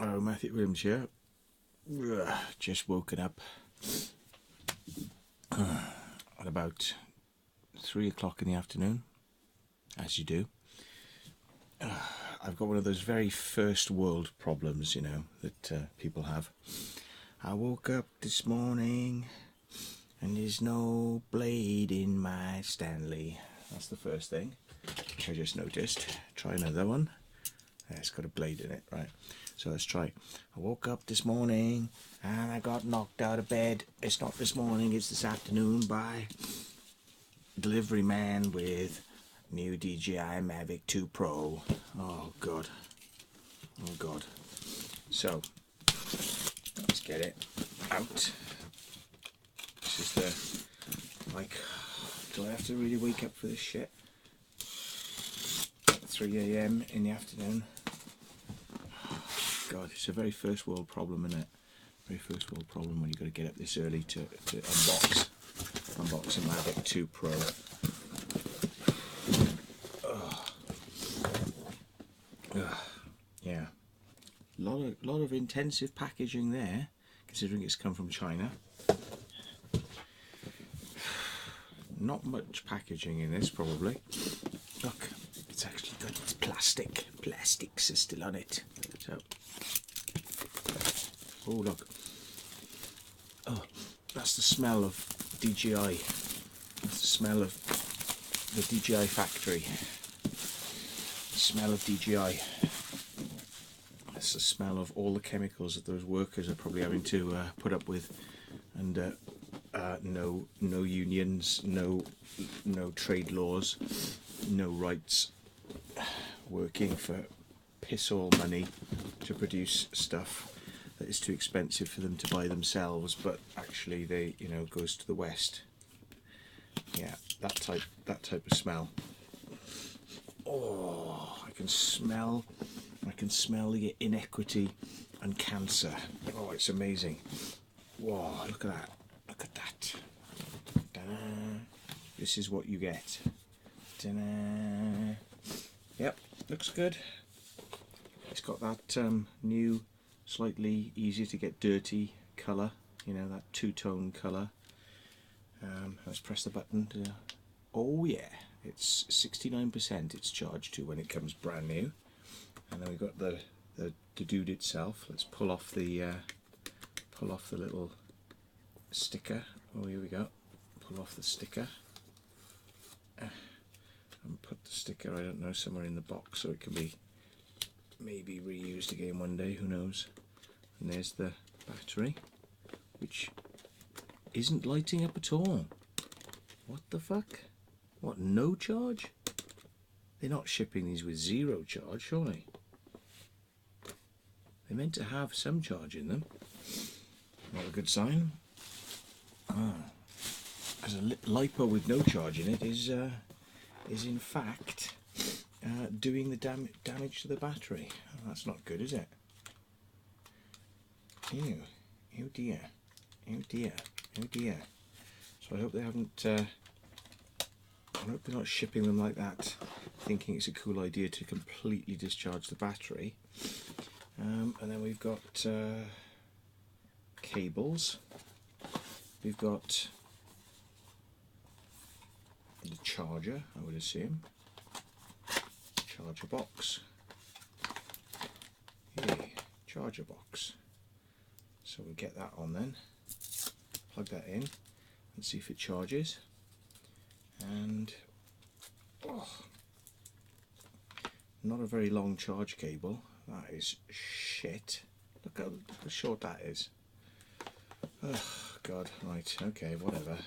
Oh, Mavic2 here. Just woken up at about 3 o'clock in the afternoon, as you do. I've got one of those very first world problems, you know, that people have. I woke up this morning and there's no blade in my Stanley. That's the first thing, which I just noticed. Try another one. Yeah, it's got a blade in it, right? So let's try. I woke up this morning and I got knocked out of bed. It's not this morning, it's this afternoon by delivery man with new DJI Mavic2 Pro. Oh God. Oh God. So let's get it out. This is the, like, do I have to really wake up for this shit? 3 AM in the afternoon. God, it's a very first world problem, isn't it? Very first world problem when you've got to get up this early to unbox a Mavic2 Pro. Yeah, lot of intensive packaging there, considering it's come from China. Not much packaging in this, probably. Look, it's actually got its plastics are still on it. So, oh look, oh, that's the smell of DJI. That's the smell of the DJI factory. The smell of DJI. That's the smell of all the chemicals that those workers are probably having to put up with, and no unions, no trade laws, no rights, working for piss all money to produce stuff that is too expensive for them to buy themselves, but actually they, you know, goes to the West. Yeah, that type of smell. Oh, I can smell the inequity and cancer. Oh, it's amazing. Whoa, look at that. Look at that. Ta-da. This is what you get. Ta-da. Yep, looks good. It's got that new, slightly easier to get dirty colour. You know, that two-tone colour. Let's press the button. Oh yeah, it's 69% it's charged to when it comes brand new. And then we've got the dude itself. Let's pull off the little sticker. Oh, here we go. Pull off the sticker and put the sticker, I don't know, somewhere in the box so it can be maybe reused again one day, who knows. And there's the battery, which isn't lighting up at all. What the fuck? What, no charge? They're not shipping these with zero charge, surely. They're meant to have some charge in them. Not a good sign. Because a LiPo with no charge in it is in fact doing the damage to the battery. Oh, that's not good, is it? Ew. Oh dear. Oh dear. Oh dear. So I hope they haven't. I hope they're not shipping them like that, thinking it's a cool idea to completely discharge the battery. And then we've got cables. We've got the charger, I would assume. Charger box. Yeah, charger box. So we'll get that on then. Plug that in and see if it charges. And oh, not a very long charge cable. That is shit. Look how short that is. Oh God, right, okay, whatever.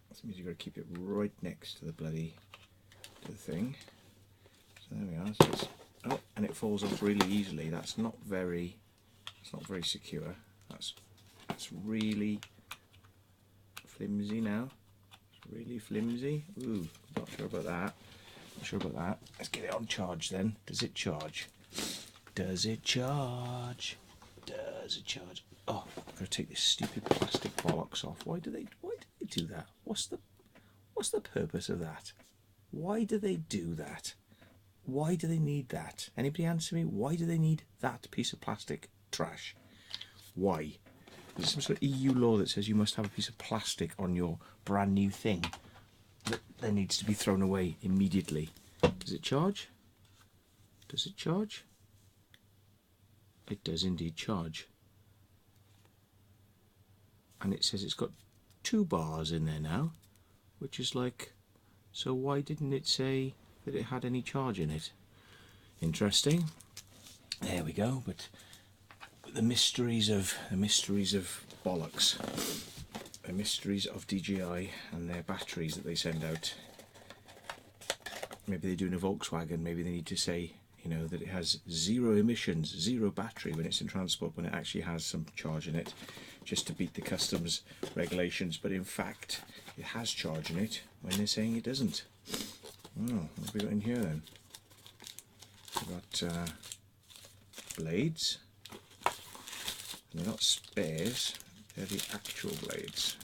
That means you've got to keep it right next to the thing. So there we are. So it's, oh, and it falls off really easily. That's not very secure. That's really flimsy now. It's really flimsy. Ooh, not sure about that. Not sure about that. Let's get it on charge then. Does it charge? Does it charge? Does it charge? Oh, I've got to take this stupid plastic bollocks off. Why do they do that? What's the purpose of that? Why do they do that? Why do they need that? Anybody answer me? Why do they need that piece of plastic trash? Why? Is there some sort of EU law that says you must have a piece of plastic on your brand new thing that then needs to be thrown away immediately? Does it charge? Does it charge? It does indeed charge. And it says it's got 2 bars in there now, which is like, so why didn't it say that it had any charge in it? Interesting. There we go. But the mysteries of bollocks, the mysteries of DJI and their batteries that they send out. Maybe they're doing a Volkswagen. Maybe they need to say, you know, that it has 0 emissions, 0 battery when it's in transport, when it actually has some charge in it, just to beat the customs regulations. But in fact, it has charge in it when they're saying it doesn't. Oh, what have we got in here then? We've got blades. And they're not spares, they're the actual blades.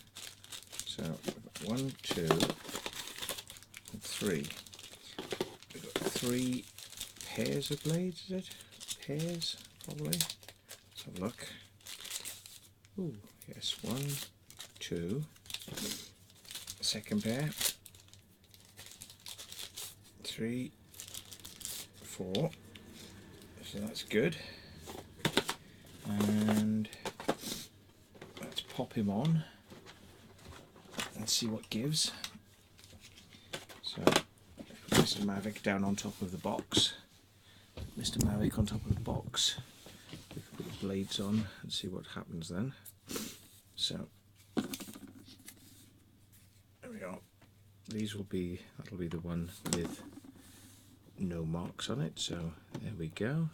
So 1, 2, and 3. We've got 3 pairs of blades, is it? Pairs, probably. Let's have a look. Ooh, yes, 1, 2. Second pair. 3, 4. So that's good. And let's pop him on and see what gives. So put Mr. Mavic down on top of the box. Mr. Mavic on top of the box. We can put the blades on and see what happens then. So there we go. These will be, that'll be the one with no marks on it. So there we go.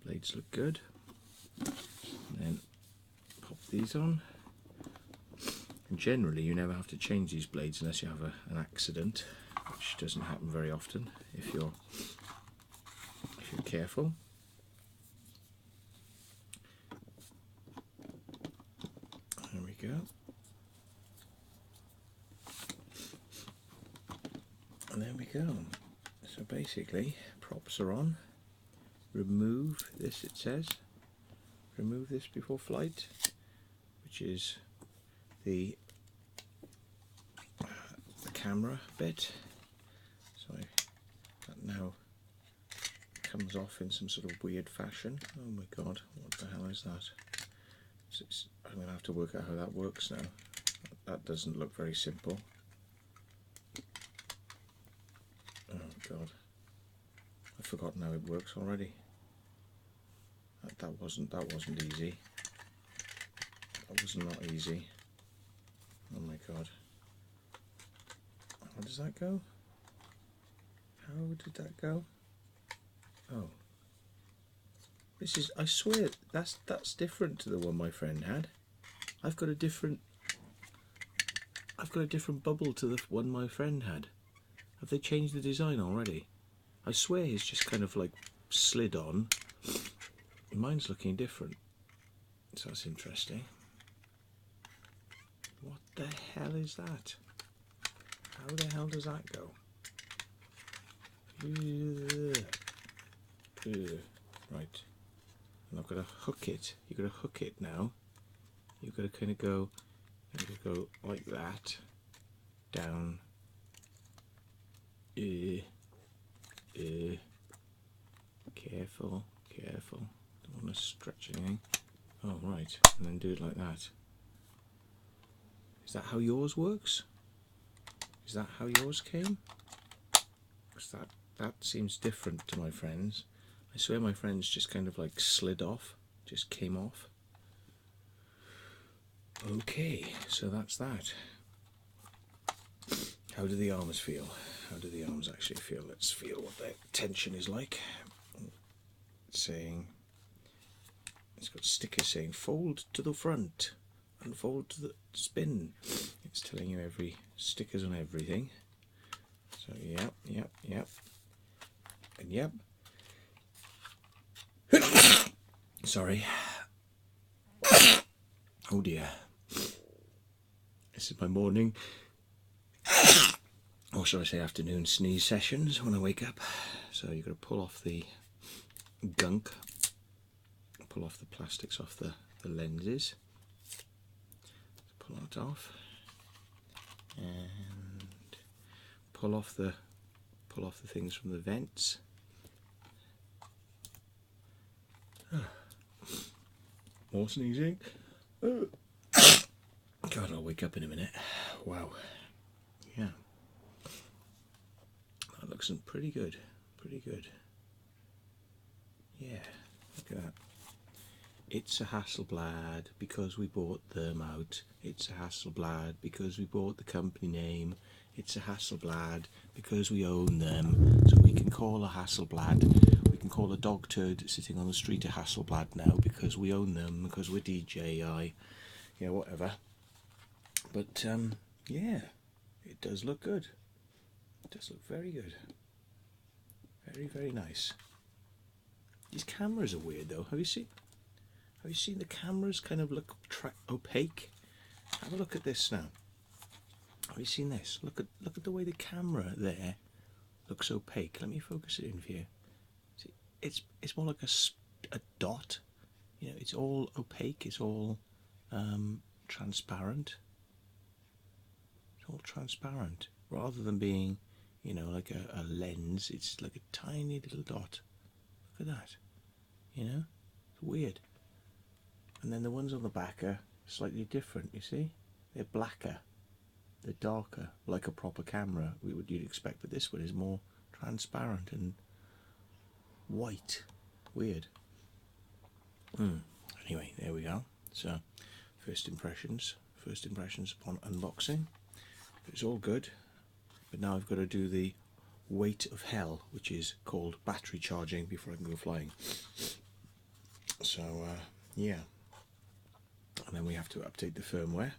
Blades look good. And then pop these on. And generally you never have to change these blades unless you have an accident, which doesn't happen very often if you're careful. There we go. And there we go. So basically, props are on. Remove this, it says. Remove this before flight, which is the camera bit. So that now comes off in some sort of weird fashion. Oh my god, what the hell is that? I'm going to have to work out how that works now. That doesn't look very simple. Oh god, I've forgotten how it works already. That wasn't easy. That was not easy. Oh my god. How does that go? How did that go? Oh. This is, I swear, that's different to the one my friend had. I've got a different bubble to the one my friend had. Have they changed the design already? I swear he's just kind of like slid on. Mine's looking different, so that's interesting. What the hell is that? How the hell does that go? Right, and I've got to hook it. You've got to hook it now. You've got to kind of go, like that, down. Careful, careful. Don't want to stretch anything. Oh right, and then do it like that. Is that how yours works? Is that how yours came? Because that seems different to my friend's. I swear my friend's just kind of like slid off, just came off. Okay, so that's that. How do the arms feel? How do the arms actually feel? Let's feel what the tension is like. It's saying, it's got stickers saying fold to the front and fold to the spin. It's telling you every stickers on everything. So yep, and yep. Sorry. Oh dear. This is my morning. or shall I say afternoon sneeze sessions when I wake up. So you've got to pull off the gunk, pull off the plastics off the lenses, pull that off, and pull off the things from the vents. More sneezing. God, I'll wake up in a minute. Wow. Yeah. That looks pretty good. Pretty good. Yeah. Look at that. It's a Hasselblad because we bought them out. It's a Hasselblad because we bought the company name. It's a Hasselblad because we own them. So we can call a Hasselblad. We can call a dog turd sitting on the street a Hasselblad now because we own them, because we're DJI. Yeah, whatever. But, yeah, it does look good. It does look very good. Very, very nice. These cameras are weird though. Have you seen the cameras kind of look opaque? Have a look at this now. Have you seen this? Look at the way the camera there looks opaque. Let me focus it in for you. See, it's more like a dot. You know, it's all opaque. It's all transparent. It's all transparent rather than being, you know, like a lens. It's like a tiny little dot. Look at that. You know, it's weird. And then the ones on the back are slightly different. You see, they're blacker. They're darker, like a proper camera you'd expect, but this one is more transparent and white. Weird. Anyway, there we go. So, first impressions upon unboxing. It's all good, but now I've got to do the weight of hell, which is called battery charging before I can go flying. So, yeah. And then we have to update the firmware.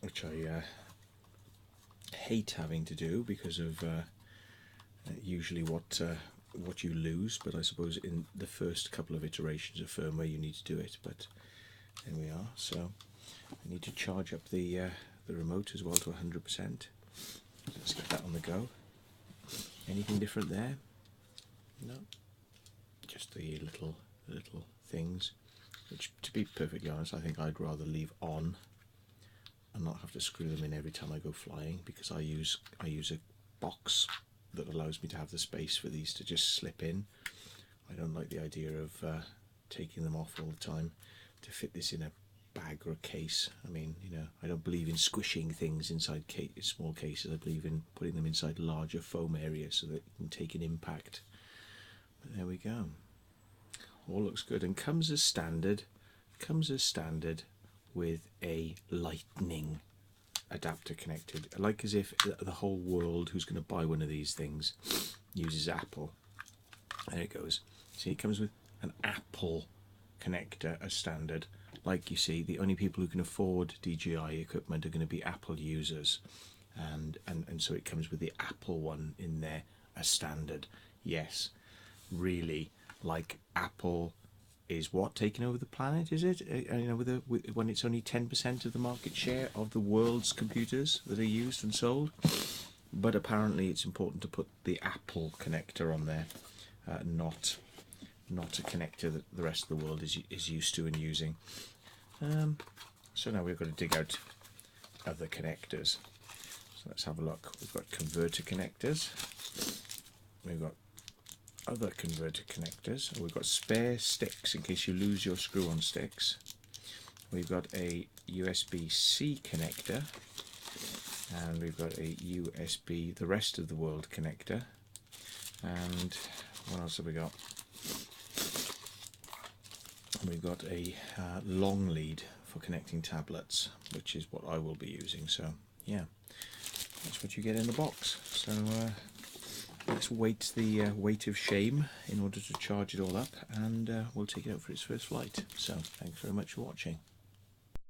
Which I hate having to do because of usually what you lose, but I suppose in the first couple of iterations of firmware you need to do it. But there we are. So I need to charge up the remote as well to 100%. Let's get that on the go. Anything different there? No. Just the little things, which, to be perfectly honest, I think I'd rather leave on and not have to screw them in every time I go flying, because I use a box that allows me to have the space for these to just slip in. I don't like the idea of taking them off all the time to fit this in a bag or a case. I mean, you know, I don't believe in squishing things inside small cases. I believe in putting them inside larger foam areas so that you can take an impact. But there we go. All looks good and comes as standard. With a lightning adapter connected, like as if the whole world who's going to buy one of these things uses Apple. There it goes. See, it comes with an Apple connector as standard. Like you see, the only people who can afford DJI equipment are going to be Apple users, and so it comes with the Apple one in there as standard. Yes, really, like Apple is what, taking over the planet, is it? You know, when it's only 10% of the market share of the world's computers that are used and sold. But apparently it's important to put the Apple connector on there, not a connector that the rest of the world is used to and using. So now we've got to dig out other connectors. So let's have a look. We've got converter connectors. We've got other converter connectors. We've got spare sticks in case you lose your screw-on sticks. We've got a USB-C connector, and we've got a USB, the rest of the world connector. And what else have we got? We've got a long lead for connecting tablets, which is what I will be using. So yeah, that's what you get in the box. So let's wait the weight of shame in order to charge it all up, and we'll take it out for its first flight. So thanks very much for watching.